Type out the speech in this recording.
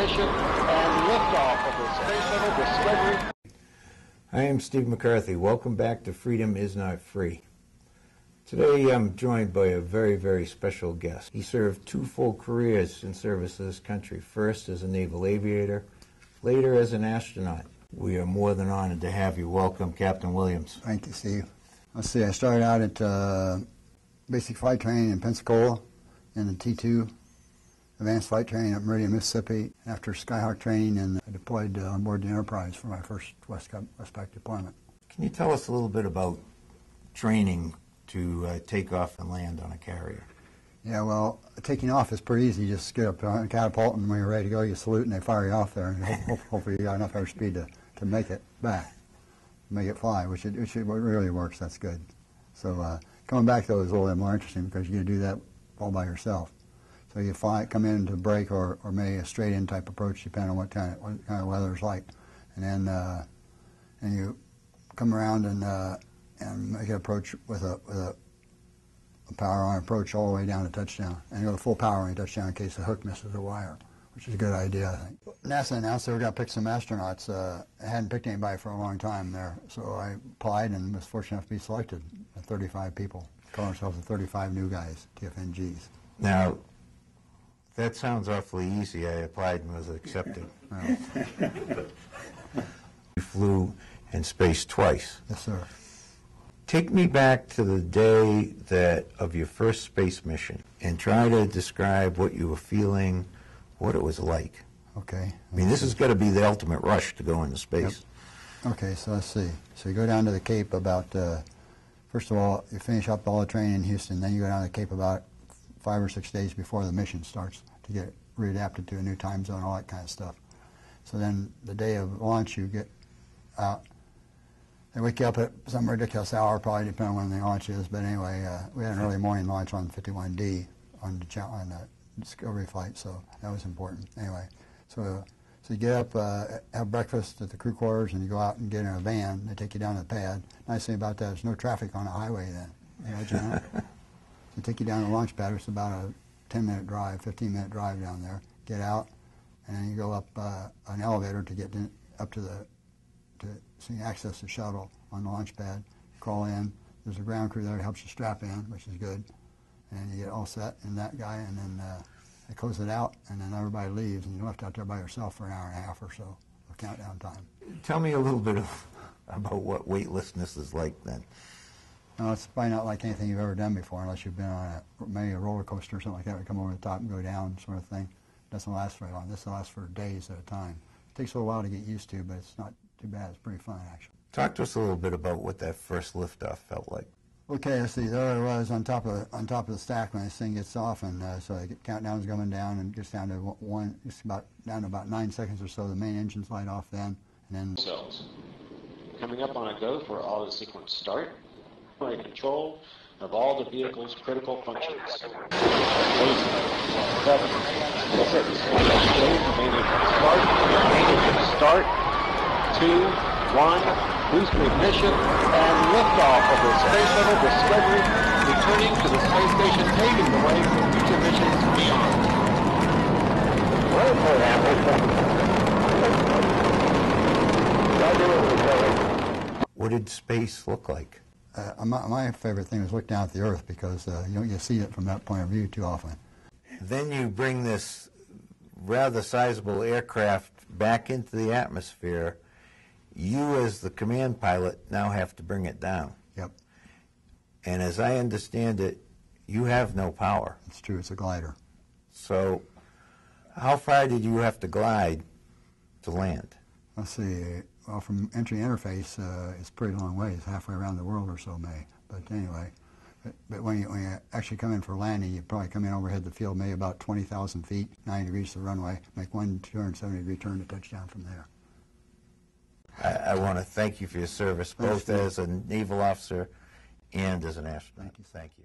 mission and liftoff of the Space Shuttle Discovery. I am Steve McCarthy. Welcome back to Freedom Is Not Free. Today I'm joined by a very, very special guest. He served 2 full careers in service to this country, first as a naval aviator, later as an astronaut. We are more than honored to have you. Welcome, Captain Williams. Thank you, Steve. Let's see, I started out at basic flight training in Pensacola in the T2, advanced flight training at Meridian, Mississippi. After Skyhawk training, and I deployed on board the Enterprise for my first WestPac deployment. Can you tell us a little bit about training to take off and land on a carrier? Yeah, well, taking off is pretty easy. You just get up on a catapult, and when you're ready to go, you salute, and they fire you off there. And hopefully you got enough airspeed to make it back, make it fly, which it really works. That's good. So coming back, though, is a little bit more interesting because you do that all by yourself. So you come in to break or maybe a straight-in type approach, depending on what kind of weather it's like, and then you come around and make an approach with a power-on approach all the way down to touchdown, and you go to full power when you touch down in case the hook misses the wire, which is a good idea, I think. NASA announced they were going to pick some astronauts. I hadn't picked anybody for a long time there, so I applied and was fortunate enough to be selected. 35 people. Call ourselves the 35 new guys, TFNGs. Now, that sounds awfully easy. I applied and was accepted. Well, You flew in space twice. yes, sir. Take me back to the day of your first space mission and try to describe what you were feeling, what it was like. Okay. I mean, this has got to be the ultimate rush to go into space. Yep. Okay, so let's see. So you go down to the Cape about, first of all, you finish up all the training in Houston, then you go down to the Cape about 5 or 6 days before the mission starts to get readapted to a new time zone, all that kind of stuff. So then the day of launch, you get out. They wake you up at some ridiculous hour, probably depending on when the launch is. But anyway, we had an early morning launch on 51D on the Discovery flight, so that was important. Anyway, so you get up, have breakfast at the crew quarters, and you go out and get in a van. They take you down to the pad. Nice thing about that, there's no traffic on the highway then. You know, they take you down to the launch pad. It's about a 10-minute drive, 15-minute drive down there. Get out, and then you go up an elevator to get up to so you can access the shuttle on the launch pad. Crawl in. There's a ground crew there that helps you strap in, which is good. And you get all set in that guy, and then they close it out, and then everybody leaves, and you're left out there by yourself for an hour and a half or so of countdown time. Tell me a little bit about what weightlessness is like then. No, it's probably not like anything you've ever done before, unless you've been on maybe a roller coaster or something like that, where you come over the top and go down, sort of thing. It doesn't last very long. This lasts for days at a time. It takes a little while to get used to, but it's not too bad. It's pretty fun, actually. Talk to us a little bit about what that first liftoff felt like. Okay, let's see. There I was on top of the stack when this thing gets off, and so the countdown's coming down, and it gets down to down to about 9 seconds or so. The main engines light off then, and then. Cells. Coming up on a go for auto sequence start. Control of all the vehicle's critical functions. 8, 7, 6, 5, start. 2, 1. Boost ignition and liftoff of the Space Shuttle Discovery, returning to the space station, paving the way for future missions beyond. What did space look like? My favorite thing was look down at the Earth because you don't get to see it from that point of view too often. Then you bring this rather sizable aircraft back into the atmosphere. You, as the command pilot, now have to bring it down. Yep. And as I understand it, you have no power. It's true. It's a glider. So how far did you have to glide to land? Let's see. Well, from entry interface, it's a pretty long way. It's halfway around the world or so, maybe. But anyway, but when you actually come in for landing, you probably come in overhead the field, maybe about 20,000 feet, 90 degrees to the runway, make one 270-degree turn to touchdown from there. I want to thank you for your service, both as a naval officer and as an astronaut. Thank you. Thank you.